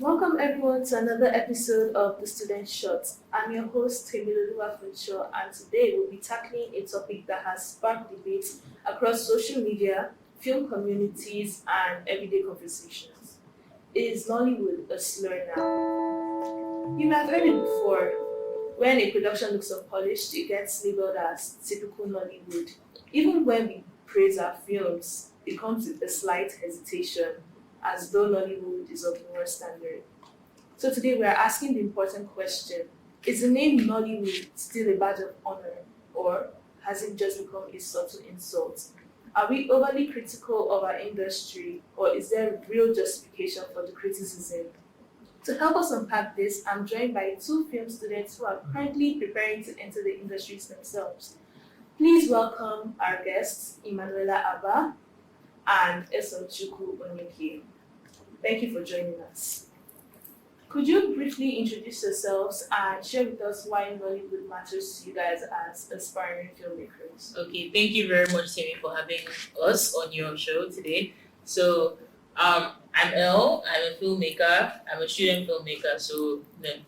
Welcome everyone to another episode of the Student Shot. I'm your host Temiloluwa Funshaw, and today we'll be tackling a topic that has sparked debate across social media, film communities, and everyday conversations. Is Nollywood a slur now? You may have heard it before. When a production looks unpolished, it gets labeled as typical Nollywood. Even when we praise our films, it comes with a slight hesitation, as though Nollywood is of lower standard. So today we are asking the important question: is the name Nollywood still a badge of honor, or has it just become a subtle insult? Are we overly critical of our industry, or is there real justification for the criticism? To help us unpack this, I'm joined by two film students who are currently preparing to enter the industries themselves. Please welcome our guests, Emanuela Abba and Esochukwu Onyeke. Thank you for joining us. Could you briefly introduce yourselves and share with us why Nollywood matters to you guys as aspiring filmmakers? Okay, thank you very much, Timmy, for having us on your show today. I'm Elle. I'm a filmmaker. I'm a student filmmaker.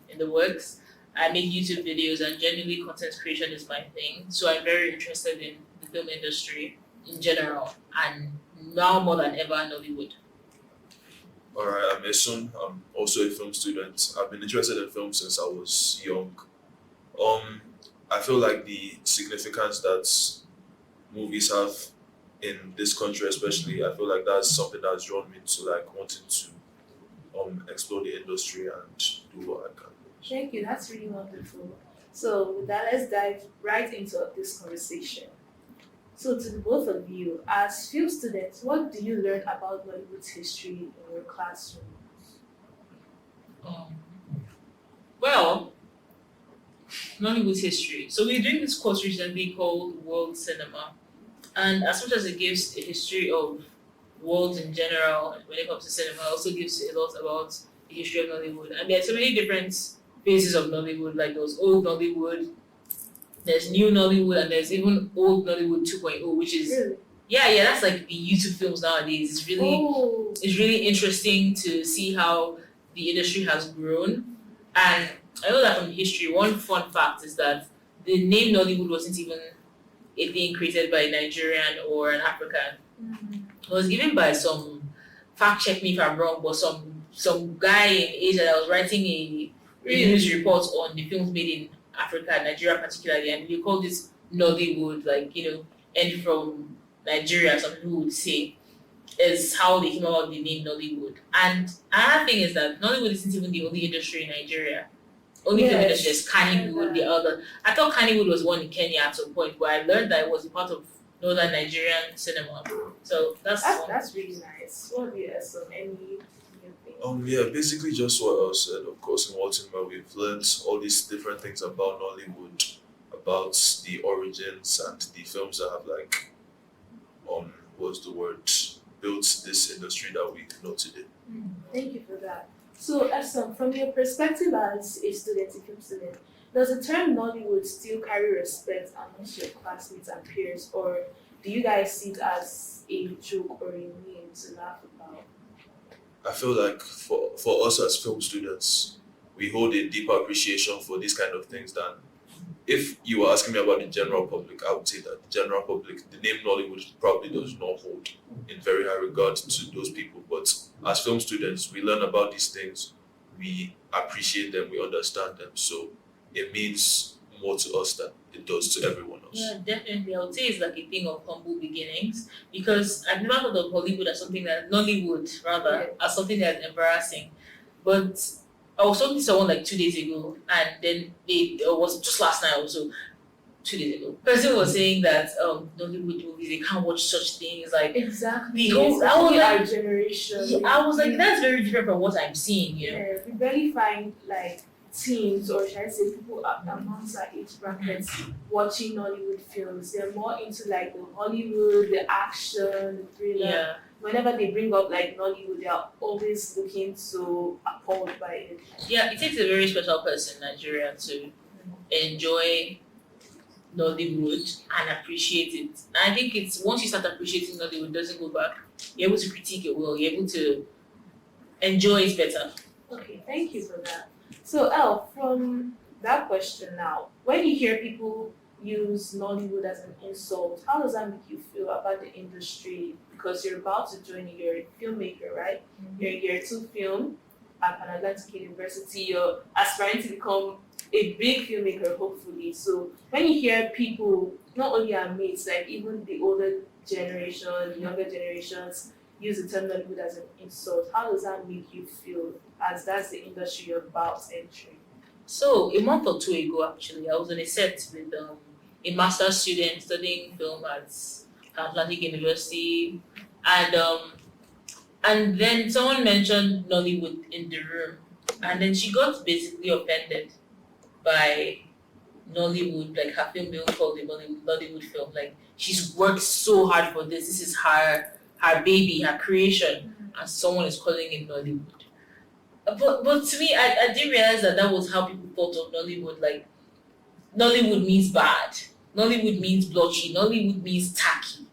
In the works, I make YouTube videos, and generally content creation is my thing. So I'm very interested in the film industry in general, and now more than ever, Nollywood. Alright, I'm Esun. I'm also a film student. I've been interested in film since I was young. I feel like the significance that movies have in this country, especially, I feel like that's something that's drawn me to like wanting to explore the industry and do what I can. Thank you, that's really wonderful. So, with that, let's dive right into this conversation. So, to the both of you, as film students, what do you learn about Nollywood's history in your classroom? Um, well, Nollywood's history. So we're doing this course recently called World Cinema, and as much as it gives a history of world in general, when it comes to cinema, it also gives a lot about the history of Nollywood. And there are so many different phases of Nollywood, like there was old Nollywood, there's new Nollywood, and there's even old Nollywood 2.0, which is Really? yeah, that's like the YouTube films nowadays. Oh, It's really interesting to see how the industry has grown. And I know that from history, one fun fact is that the name Nollywood wasn't even a thing created by a Nigerian or an African. It was given by fact check me if I'm wrong, but some guy in Asia that was writing a news report on the films made in Africa, Nigeria particularly, and they called it Nollywood, and from Nigeria, some people would say, is how they came about the name Nollywood. And another thing is that Nollywood isn't even the only industry in Nigeria. Only film industry is Kannywood, the other. I thought Kannywood was one in Kenya at some point, but I learned that it was a part of northern Nigerian cinema. So that's really nice. What have you asked on any new thing? Yeah, basically just what I said. Of course, in Baltimore, we've learned all these different things about Nollywood, about the origins and the films that have what's the word, built this industry that we know today. Thank you for that. So, Esam, from your perspective as a student, a film student, does the term Nollywood still carry respect amongst your classmates and peers, or do you guys see it as a joke or a meme to laugh about? I feel like for us as film students, we hold a deeper appreciation for these kind of things than if you were asking me about the general public. I would say that the general public, the name Nollywood probably does not hold in very high regard to those people. But as film students, we learn about these things, we appreciate them, we understand them. So it means more to us than it does to everyone else. Yeah, definitely. I would say it's like a thing of humble beginnings, because I've never heard of Hollywood as something that Nollywood rather as something that's embarrassing. But I was talking to someone like 2 days ago, and then it was just last night also. 2 days ago, person was saying that Nollywood movies, they can't watch such things like Exactly. the whole. I was Especially our like, generation. yeah, I was like, that's very different from what I'm seeing. Yeah, we barely find teens, or should I say people amongst our age brackets, watching Nollywood films. They're more into the Hollywood, the action, the thriller. Yeah. Whenever they bring up Nollywood, they are always looking so appalled by it. Yeah, it takes a very special person in Nigeria to enjoy Nollywood and appreciate it. And I think it's once you start appreciating Nollywood, it doesn't go back. You're able to critique it well. You're able to enjoy it better. Okay, Thank you for that. So, El, from that question now, when you hear people use Nollywood as an insult, how does that make you feel about the industry? Because you're about to join, you're a filmmaker, right? You're in year two film at Pan Atlantic University. You're aspiring to become a big filmmaker, hopefully. So, when you hear people, not only our mates, like even the older generation, younger generations, use the term Nollywood as an insult, how does that make you feel as that's the industry you're about entering? So a month or two ago, actually, I was on a set with a master's student studying film at Atlantic University, and then someone mentioned Nollywood in the room, and then she got basically offended by Nollywood, like her film being called a Nollywood film. Like she's worked so hard for this. This is her baby, her creation, and someone is calling it Nollywood. But to me, I didn't realize that was how people thought of Nollywood. Like Nollywood means bad. Nollywood means blotchy. Nollywood means tacky,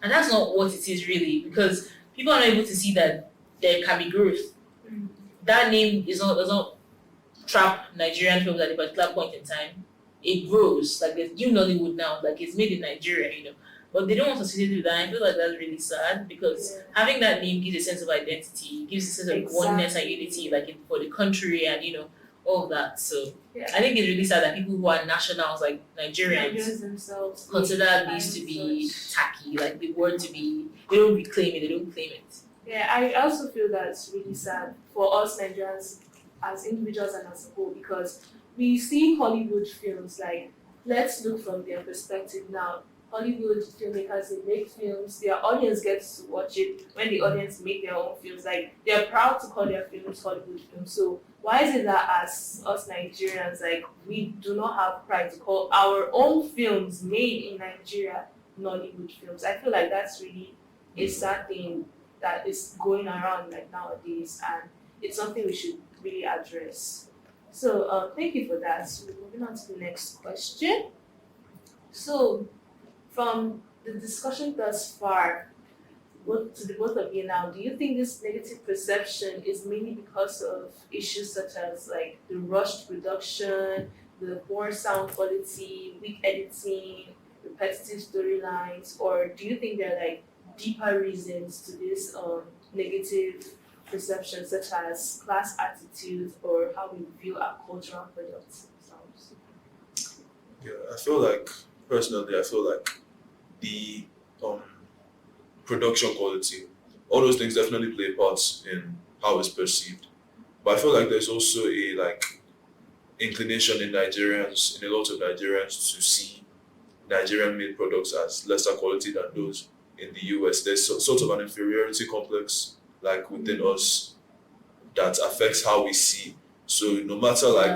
and that's not what it is really. Because people are not able to see that there can be growth. That name does not trap Nigerian films at a particular point in time. It grows. Like there's new Nollywood now. Like it's made in Nigeria. But they don't want to associate it with that. I feel like that's really sad because having that name gives a sense of identity, gives a sense of oneness and unity, like for the country and all of that. So I think it's really sad that people who are nationals, like Nigerians themselves consider these to be tacky, like the word to be. They don't reclaim it. They don't claim it. Yeah, I also feel that it's really sad for us Nigerians as individuals and as a whole because we see Hollywood films like let's look from their perspective now. Hollywood filmmakers, they make films, their audience gets to watch it when the audience make their own films. Like they're proud to call their films Hollywood films. So why is it that as us Nigerians, like we do not have pride to call our own films made in Nigeria Nollywood films? I feel like that's really a sad thing that is going around like nowadays, and it's something we should really address. So thank you for that. So moving on to the next question. So from the discussion thus far, to the both of you now, do you think this negative perception is mainly because of issues such as like the rushed production, the poor sound quality, weak editing, repetitive storylines, or do you think there are like deeper reasons to this negative perception, such as class attitudes or how we view our cultural products themselves? Yeah, I feel like the production quality, all those things definitely play parts in how it's perceived. But I feel like there's also a inclination in Nigerians, in a lot of Nigerians, to see Nigerian made products as lesser quality than those in the US. There's sort of an inferiority complex like within us that affects how we see. So no matter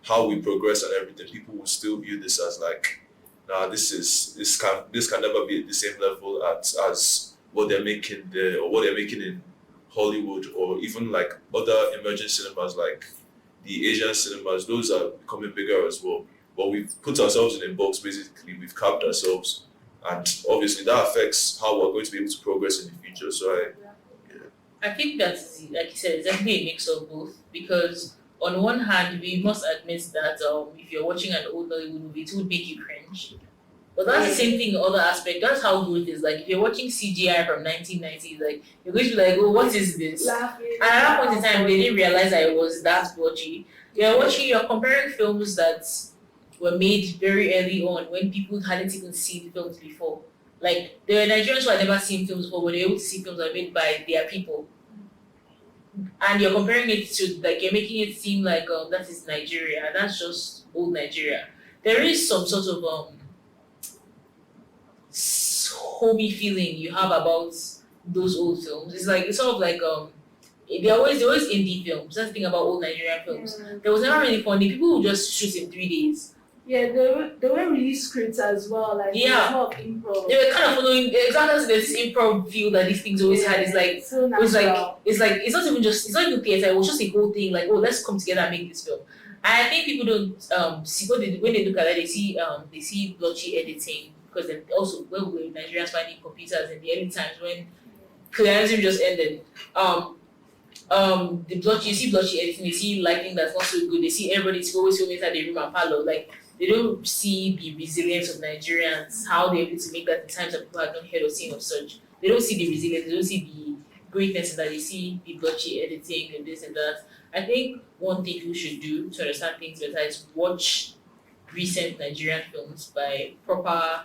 how we progress and everything, people will still view this as like, nah, this can never be at the same level as what they're making there or what they're making in Hollywood or even like other emerging cinemas like the Asian cinemas. Those are becoming bigger as well. But we've put ourselves in a box basically. We've capped ourselves, and obviously that affects how we're going to be able to progress in the future. So I think that's, like you said, it's definitely a mix of both because on one hand, we must admit that if you're watching an old Nollywood movie, it would make you cringe. But that's the same thing in other aspect. That's how good it is. Like if you're watching CGI from 1990s, like you're going to be like, oh, what is this? Laughing. And at that point in time, they didn't realize that it was that blotchy. You're comparing films that were made very early on when people hadn't even seen films before. Like there were Nigerians who had never seen films before, but they were able to see films that were made by their people. And you're comparing it to like you're making it seem like that is Nigeria, and that's just old Nigeria. There is some sort of homey feeling you have about those old films. It's sort of like they're always indie films. That's the thing about old Nigerian films. There was never really funny. People would just shoot in 3 days. Yeah, they were really scripts as well. Like there was more of improv. They were kind of following exactly this improv feel that these things always had. It's like so natural. it's not even theater. It was just a whole thing. Like, oh, let's come together and make this film. And I think people don't see when they look at it, they see blotchy editing because then also when we were Nigerians finding computers in the early times when colonialism just ended. the blotchy, you see blotchy editing, they see lighting that's not so good, they see everybody's always filming inside the room and parlor. Like they don't see the resilience of Nigerians, how they're able to make that in times that people have not heard or seen of such. They don't see the resilience, they don't see the greatness in that, they see the blotchy editing and this and that. I think one thing people should do to understand things better is watch recent Nigerian films by proper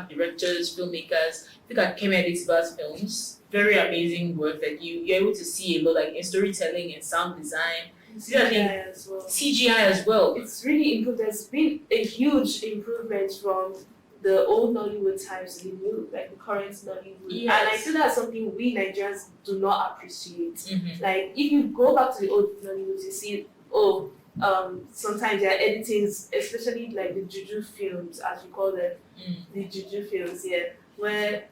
directors, filmmakers. Look at Kemi Adetiba's films. Very amazing work. Like you're able to see a lot like in storytelling and sound design. CGI as well. CGI as well. It's really improved. There's been a huge improvement from the old Nollywood times to the new, like the current Nollywood. Yes. And I feel that's something we Nigerians do not appreciate. Mm-hmm. Like if you go back to the old Nollywood, you see, sometimes they're editing, especially like the juju films, as we call them, the juju films, where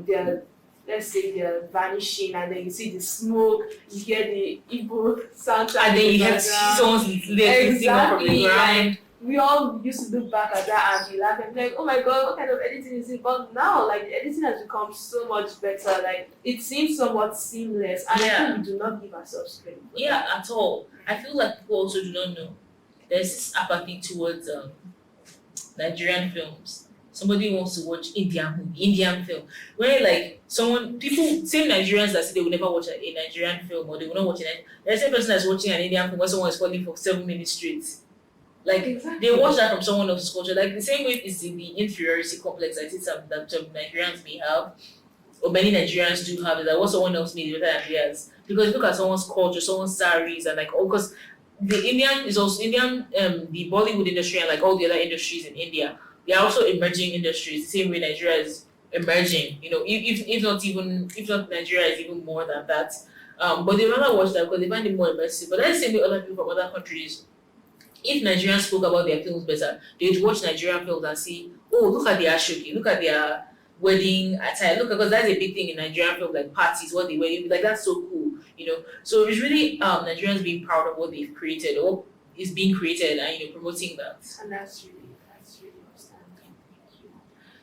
they're, let's say they're vanishing, and then you see the smoke, you hear the Igbo soundtrack, And then in you the have background. someone's legs sticking up from the ground. We all used to look back at that and be laughing, like, oh my god, what kind of editing is it? But now, like, the editing has become so much better. Like, it seems somewhat seamless, and I think we do not give ourselves credit for that. At all. I feel like people also do not know. There's this apathy towards Nigerian films. Somebody wants to watch Indian film. Where like same Nigerians that say they will never watch a Nigerian film or they will not watch it. There's the same person that's watching an Indian film where someone is falling for 7 minutes straight. Like Exactly. they watch that from someone else's culture. Like the same way is the inferiority complex I think that some Nigerians may have, or many Nigerians do have, is that what someone else made is better than theirs. Because look at someone's culture, someone's saris, and like because the Indian is also the Bollywood industry and like all the other industries in India, they are also emerging industries. The same way Nigeria is emerging. You know, if not Nigeria is even more than that. But they rather watch that because they find it more immersive. But that's the same way other people from other countries. If Nigerians spoke about their films better, they'd watch Nigerian films and see, oh, look at their ashoki, look at their wedding attire, look, because that's a big thing in Nigerian films, like parties, what they wear, you'd be like, that's so cool, you know. So it's really Nigerians being proud of what they've created, or what is being created, and promoting that. And that's really outstanding. Thank you.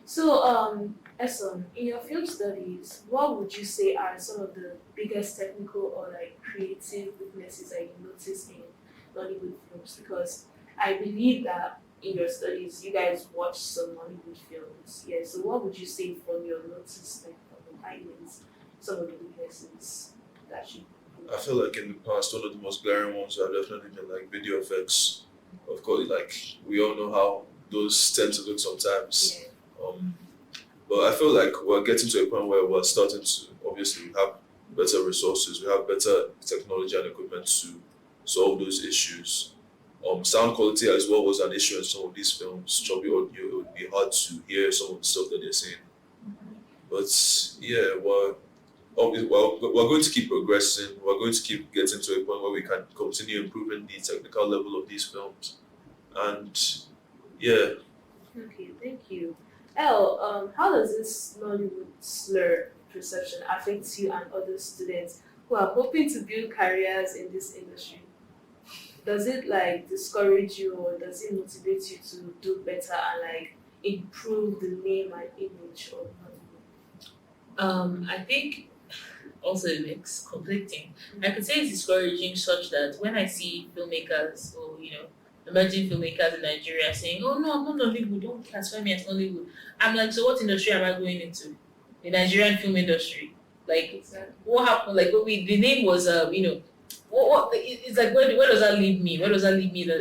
So, Eson, in your film studies, what would you say are some of the biggest technical or like creative weaknesses that you notice in Nollywood films? Because I believe that in your studies you guys watch some Nollywood films. Yeah. So what would you say from your notice, like from the findings, some of the weaknesses that you I feel like in the past, one of the most glaring ones have definitely been like video effects. Of course, like we all know how those tend to look sometimes. yeah. But I feel like we're getting to a point where we're starting to obviously have better resources, we have better technology and equipment to solve those issues. Sound quality as well was an issue in some of these films. Choppy audio, it would be hard to hear some of the stuff that they're saying. But yeah, we're going to keep progressing. We're going to keep getting to a point where we can continue improving the technical level of these films. And yeah, Okay, thank you. Elle, how does this Nollywood slur perception affect you and other students who are hoping to build careers in this industry? Does it like discourage you, or does it motivate you to do better and like improve the name and image of Nollywood? I think also it makes conflicting. I could say it's discouraging such that when I see filmmakers or emerging filmmakers in Nigeria saying, "Oh no, I'm not Nollywood, don't classify me as Nollywood," I'm like, so what industry am I going into? The Nigerian film industry. Like, Exactly. what happened? Like, the name was it's like where does that leave me? Where does that leave me? That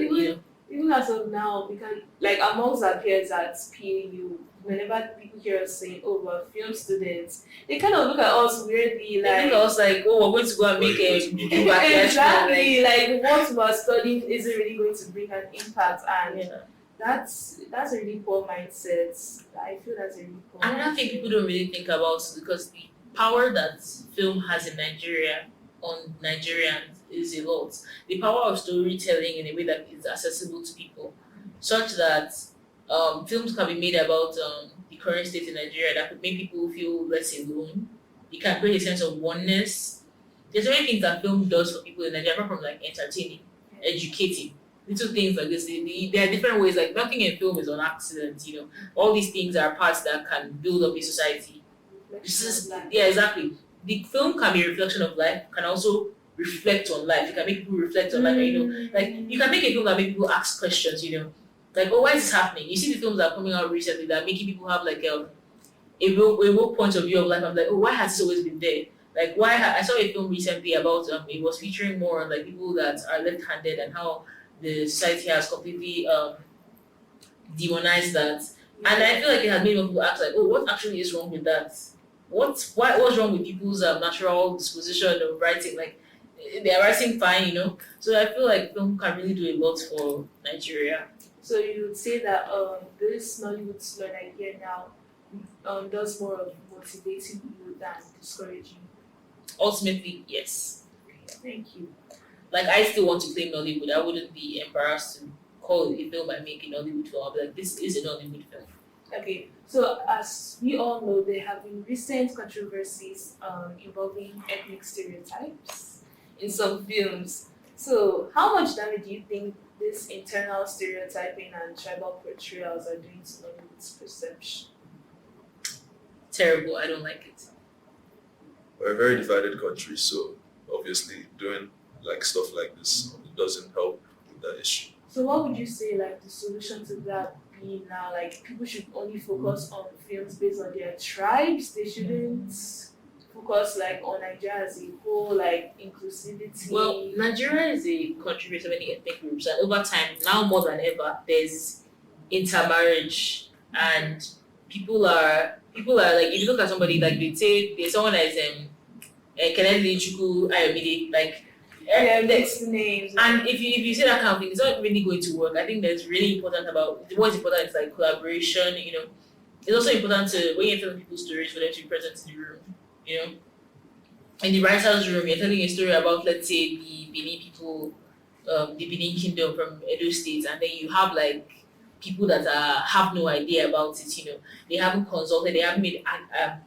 Even as of now, we can like amongst our peers at PAU, whenever people hear us saying, "Oh, we're film students," they kind of look at us weirdly, they like look at us like, "Oh, we're going to go and make a exactly, like what we're studying isn't really going to bring an impact, and Yeah. that's a really poor mindset. I feel that's a really poor. Another thing people don't really think about is because the power that film has in Nigeria on Nigerians is a lot. The power of storytelling in a way that is accessible to people, such that films can be made about the current state in Nigeria that could make people feel less alone. It can create a sense of oneness. There's so many things that film does for people in Nigeria, apart from like entertaining, educating, little things like this. There are different ways. Like nothing in film is on accident. All these things are parts that can build up a society. Reflection of life. Yeah, exactly. the film can be a reflection of life, can also reflect on life. You can make people reflect on life, like you can make a film that make people ask questions, like, oh, why is this happening? You see the films that are coming out recently that are making people have like a real point of view of life. I'm like, oh, why has this always been there? Like, I saw a film recently about it was featuring more on like people that are left-handed and how the society has completely demonized that. And I feel like it has made people ask like, oh, what actually is wrong with that? What's wrong with people's natural disposition of writing? Like, they are writing fine. So I feel like film can really do a lot for Nigeria. So you would say that this Nollywood slur idea now does more of motivating you than discouraging. Ultimately, yes. Thank you. Like, I still want to claim Nollywood. I wouldn't be embarrassed to call it a film I make a Nollywood film. I'll be like, this is a Nollywood film. Okay, so as we all know, there have been recent controversies involving ethnic stereotypes in some films. So, how much damage do you think this internal stereotyping and tribal portrayals are doing to Nollywood's perception? Terrible. I don't like it. We're a very divided country, so obviously doing like stuff like this doesn't help with that issue. So, what would you say like the solution to that be now? Like, people should only focus on films based on their tribes. They shouldn't focus like on Nigeria as a whole, like inclusivity. Well, Nigeria is a country with so many ethnic groups, and over time, now more than ever, there's intermarriage, and people are like, if you look at somebody like, they say there's someone that is Kennedy Chukwu Ayomide, like next names. and if you say that kind of thing, it's not really going to work. I think that's really important about what's important is like collaboration. It's also important to, when you're telling people's stories, for them to be present in the room. In the writer's room, you're telling a story about, let's say, the Benin people, the Benin kingdom from Edo State, and then you have like people that have no idea about it. They haven't consulted, they haven't made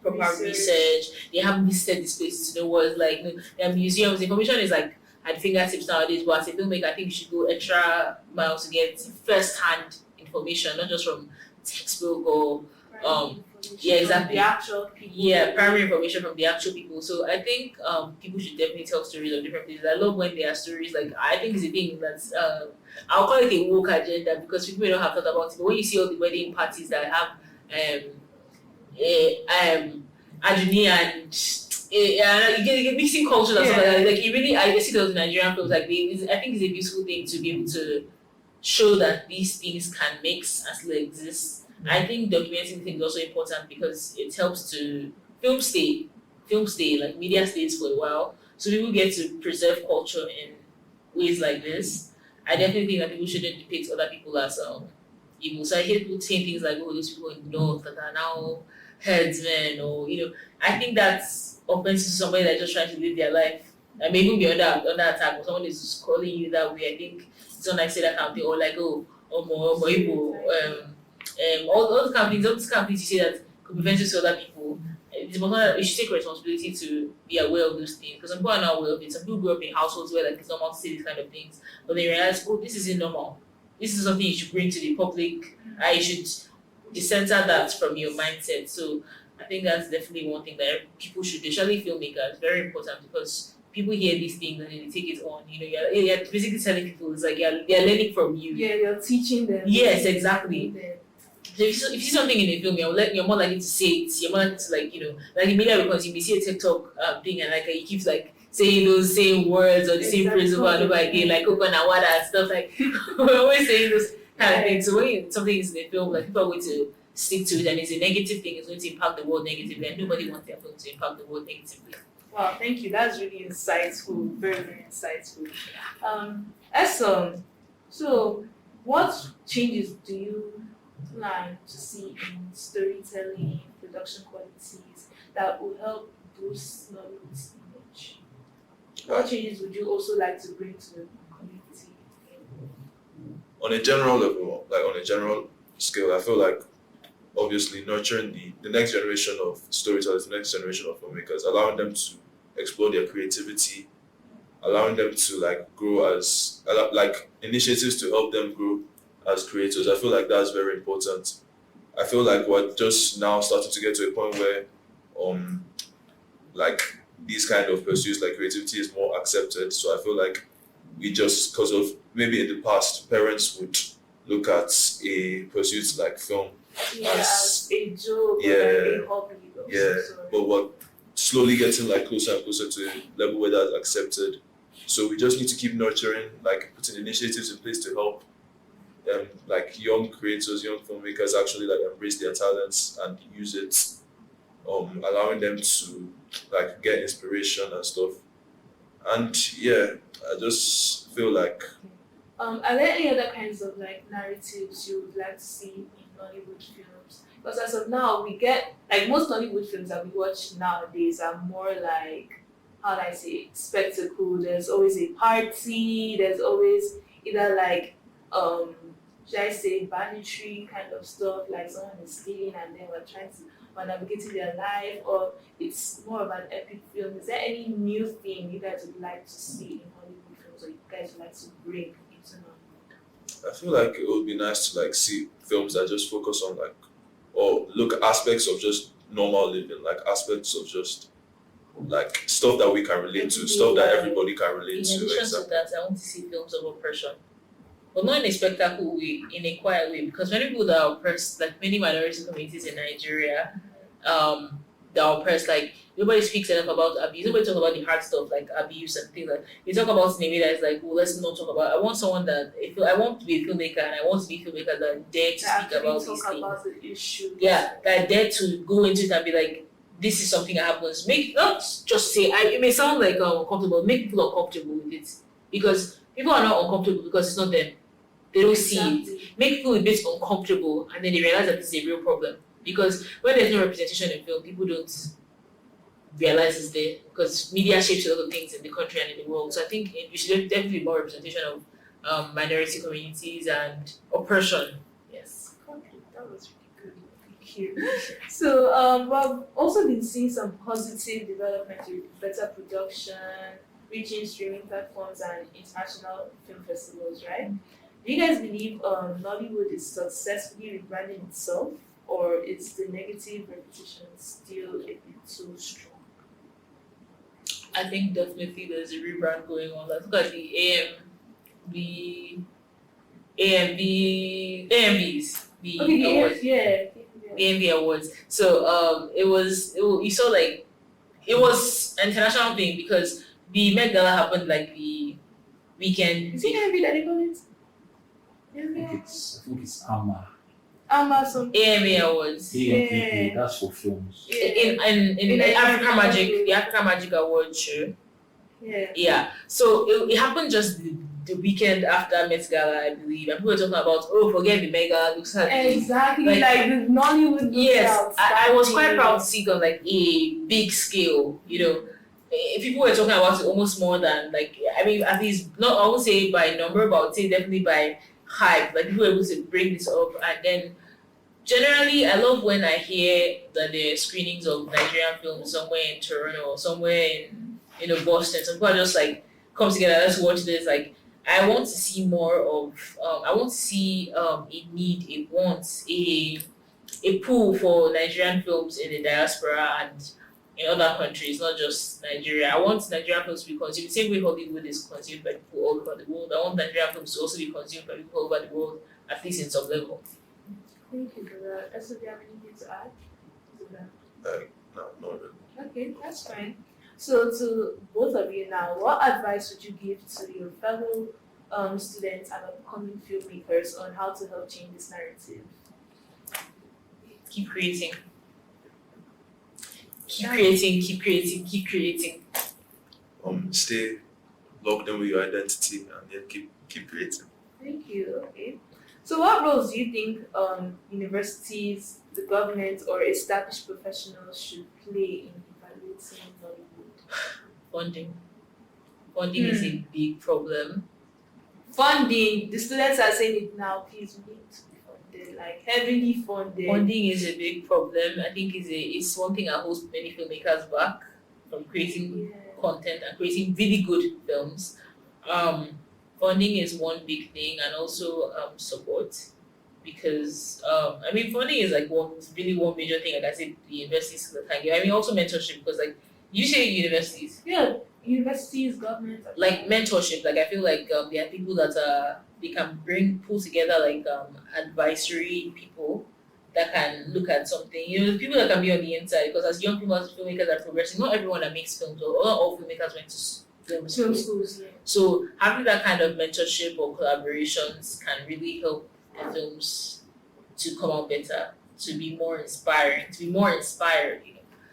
proper research, they haven't visited these places to know what it's like. Their museums, the information is like at fingertips nowadays, but as a filmmaker, I think you should go extra miles to get first-hand information, not just from textbook or exactly. The actual people. Yeah, primary information from the actual people. So I think people should definitely tell stories of different places. I love when there are stories, like, I think it's a thing that's I'll call it a woke agenda, because people don't have thought about it. But when you see all the wedding parties that have Aduni and you get mixing cultures and stuff like that. Like, it really, I see those Nigerian films, like, I think it's a beautiful thing to be able to show that these things can mix and still exist. I think documenting things is also important because it helps to film stay, like media stays for a while. So people get to preserve culture in ways like this. I definitely think that people shouldn't depict other people as evil. So I hear people saying things like, oh, those people in the north that are now headsmen, or I think that's offensive to somebody that's just trying to live their life. And maybe be under attack, or someone is just calling you that way. I think it's not nice to say that kind of thing, or like, oh, more Igbo, all these companies you say that could be offensive to other people. It's important that you should take responsibility to be aware of those things, because some people are not aware of it. Some people grew up in households where like it's normal to say these kind of things, but they realize, oh, this isn't normal. This is something you should bring to the public. You should decenter that from your mindset. So I think that's definitely one thing that people should, especially filmmakers, very important, because people hear these things and then they take it on. You're basically telling people, it's like they're learning from you. Yeah, you're teaching them. Yes, exactly. So if you see something in a film, you're more likely to say it. You're more likely to like in media, because you may see a TikTok thing and like he keeps like saying those same words or the same principle and over again, like coconut water and stuff, like we're always saying those kind of things. So when something is in a film, like people are going to stick to it, and it's a negative thing, it's going to impact the world negatively, and nobody wants their film to impact the world negatively. Wow, thank you. That's really insightful. Very, very insightful. So what changes do you plan to see in storytelling, production qualities that will help boost Nollywood's image? What changes would you also like to bring to the community? On a general level, like on a general scale, I feel like obviously nurturing the next generation of storytellers, the next generation of filmmakers, allowing them to explore their creativity, allowing them to like grow as like initiatives to help them grow as creators. I feel like that's very important. I feel like we're just now starting to get to a point where like these kind of pursuits like creativity is more accepted. So I feel like we just, because of maybe in the past parents would look at a pursuit like film as a joke or yeah, like a hobby or yeah, some sort. but we're slowly getting like closer and closer to a level where that's accepted. So we just need to keep nurturing, like putting initiatives in place to help like young creators, young filmmakers actually like embrace their talents and use it, allowing them to like get inspiration and stuff. And yeah, I just feel like Are there any other kinds of like narratives you would like to see in Nollywood films? Because as of now, we get like most Nollywood films that we watch nowadays are more like, how do I say, spectacle. There's always a party. There's always either like should I say banditry kind of stuff, like someone is stealing and then we're navigating their life, or it's more of an epic film. Is there any new thing you guys would like to see in Hollywood films, or you guys would like to bring into Nollywood? I feel like it would be nice to like see films that just focus on like or look at aspects of just normal living, like aspects of just like stuff that we can relate to, stuff that everybody can relate In to. addition Exactly. to that, I want to see films of oppression. But not in a spectacle way, in a quiet way, because many people that are oppressed, like many minority communities in Nigeria, that are oppressed, like nobody speaks enough about abuse. Nobody talk about the hard stuff like abuse and things like. You talk about it in a way that is like, well, let's not talk about. I want someone that I want to be a filmmaker, and I want to be a filmmaker that dare to speak about these things. About the issue. Yeah, that dare to go into it and be like, this is something that happens. Make not just say. It may sound like uncomfortable. Make people uncomfortable with it, because people are not uncomfortable because it's not them. They don't see it. Make people a bit uncomfortable, and then they realize that it's a real problem. Because when there's no representation in film, people don't realize it's there. Because media shapes a lot of things in the country and in the world. So I think we should definitely be more representation of minority communities and oppression. Yes. Okay, that was really good. Thank you. So we've also been seeing some positive development with better production, reaching streaming platforms and international film festivals, right? Do you guys believe Nollywood is successfully rebranding itself, or is the negative reputation still a bit too strong? I think definitely there's a rebrand going on. Let's look at the AMVs, the awards. The AMV awards. So you saw like it was an international thing because the Met Gala happened like the weekend. Is it AMV that they call it? I think it's AMA. Amazon. AMA Awards. AMA, that's for films. In Africa Magic, the Africa Magic Awards show. Yeah. Yeah. So it happened just the weekend after Met Gala, I believe. And people were talking about, forget the Met Gala, looks like Exactly, like the Nollywood. yes, I was quite proud to see it on like a big scale, you know. People were talking about it almost more than like, I mean, at least, not, I won't say by number, but I would say definitely by hype. Like people were able to bring this up. And then generally, I love when I hear that there are screenings of Nigerian films somewhere in Toronto or somewhere in Boston. Some people are just like, come together, let's watch this. Like, I want to see more of, I want to see a need, a want, a pull for Nigerian films in the diaspora and in other countries, not just Nigeria. I want Nigerian films to be consumed the same way Hollywood is consumed by people all over the world. I want Nigerian films to also be consumed by people all over the world, at least in some level. Thank you for that. Also, do you have anything to add to that? No, not really. Okay, that's fine. So to both of you now, what advice would you give to your fellow students and upcoming filmmakers on how to help change this narrative? Keep creating. Keep creating. Stay logged in with your identity and then keep creating. Thank you. Okay. So what roles do you think universities, the government, or established professionals should play in evaluating Nollywood? Funding is a big problem. Funding. The students are saying it now. Please, we need to be funded, like heavily funded. Funding is a big problem. I think it's one thing that holds many filmmakers back from creating content and creating really good films. Funding is one big thing, and also support, because funding is like one major thing. Like I said, the universities can give. I mean, also mentorship, because like You say universities. Yeah, universities, government. Like mentorship, like I feel like there are people that they can pull together like advisory people that can look at something. The people that can be on the inside, because as young people, as filmmakers are progressing, not everyone that makes films or not all filmmakers went to film Film school. schools, yeah. So having that kind of mentorship or collaborations can really help the films to come out better, to be more inspiring, to be more inspired.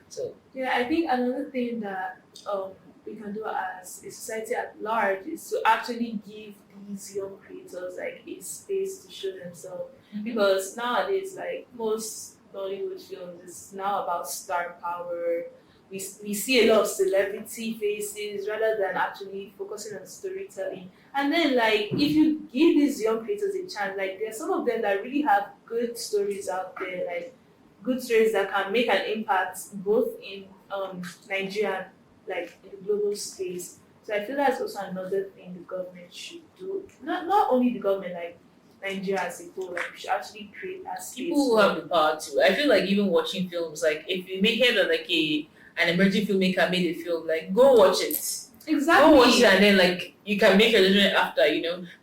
So Yeah, I think another thing that we can do as a society at large is to actually give these young creators like a space to show themselves. Because nowadays, like most Nollywood films, it's now about star power. We see a lot of celebrity faces rather than actually focusing on storytelling. And then, like, if you give these young creators a chance, like, there are some of them that really have good stories out there, like, good stories that can make an impact both in Nigeria and, like, in the global space. So I feel that's also another thing the government should do. Not only the government, like, Nigeria as a whole, like we should actually create that space. people who have the power to. I feel like even watching films, like if you make it that like an emerging filmmaker made a film, like go watch it. Exactly. Go watch it and then like you can make a judgment after,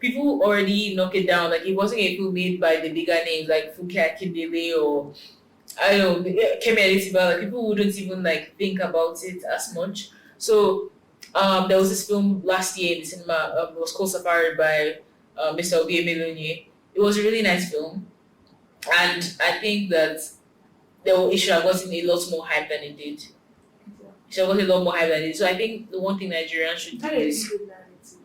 People already knock it down. Like it wasn't a film made by the bigger names like Funke Akindele or I don't know, Kemi Adetiba. Like people wouldn't even like think about it as much. So there was this film last year in the cinema, it was called Safari by Mr. Obi Emelonye. It was a really nice film. And I think that it should have gotten a lot more hype than it did. It should have gotten a lot more hype than it did. So I think the one thing Nigerians should do is,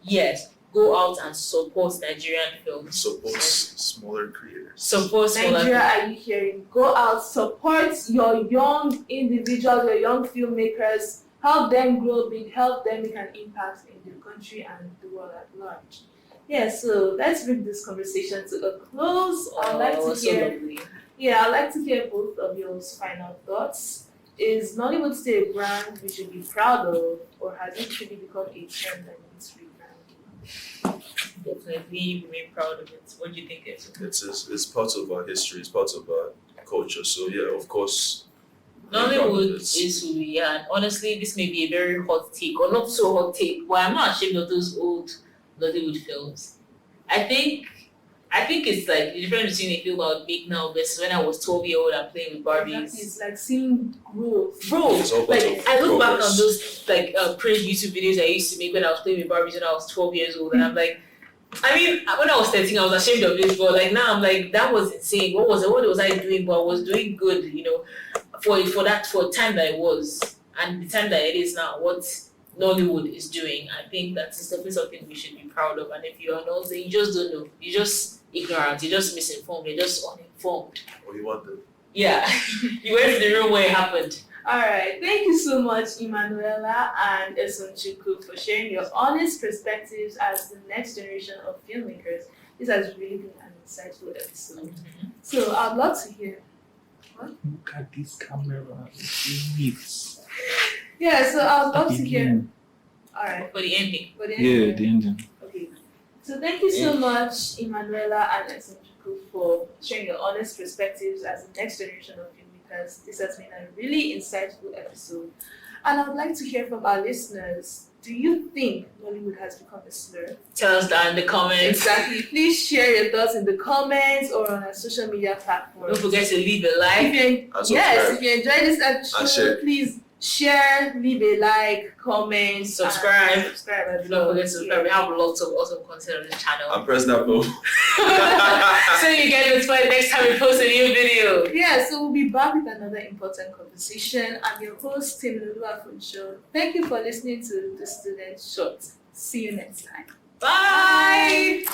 yes, go out and support Nigerian films. Support smaller creators. Support smaller Nigeria, are you hearing? Go out, support your young individuals, your young filmmakers, help them grow big, help them make an impact in the country and the world at large. Yeah, so let's bring this conversation to a close. I'd like to hear both of your final thoughts. Is Nollywood still a brand we should be proud of, or has it truly become a trend that needs rebranding? Definitely remain proud of it. What do you think? It's part of our history. It's part of our culture. So yeah, of course. Nollywood is who we are. And honestly, this may be a very hot take, or not so hot take, but I'm not ashamed of those old Nollywood films. I think it's like the difference between a film I would make now versus when I was 12 years old and playing with Barbies. It's like seeing growth. Bro, like I look back on progress. those like cringe YouTube videos I used to make when I was playing with Barbies when I was 12 years old, and I'm like, I mean, when I was 13, I was ashamed of this, but like now I'm like, that was insane. What was I doing? But I was doing good, for the time that it was and the time that it is now. What Nollywood is doing, I think that's definitely something we should be proud of. And if you are not, you just don't know. You're just ignorant. You're just misinformed. You're just uninformed. What you want them? Yeah, you went to the room where it happened. Alright, thank you so much, Emanuela and Esunchukwu, for sharing your honest perspectives as the next generation of filmmakers. This has really been an insightful episode. So I'd love to hear. Look at this camera. It needs. Yeah, so I'd love to hear. Alright. For the ending. For the Yeah, end. the engine. Okay. So thank you so much, Emanuela and Esunchukwu, for sharing your honest perspectives as the next generation of filmmakers. This has been a really insightful episode. And I would like to hear from our listeners. Do you think Nollywood has become a slur? Tell us down in the comments. Exactly. Please share your thoughts in the comments or on our social media platforms. Don't forget to leave a like. If you enjoyed this share. episode, please share, leave a like, comment, Subscribe. and subscribe as Don't well. forget to subscribe. We have lots of awesome content on this channel. I'm pressing that button. So you get notified next time we post a new video. Yeah, so we'll be back with another important conversation. I'm your host, Temiloluwa Funsho. Thank you for listening to The Student Short. See you next time. Bye.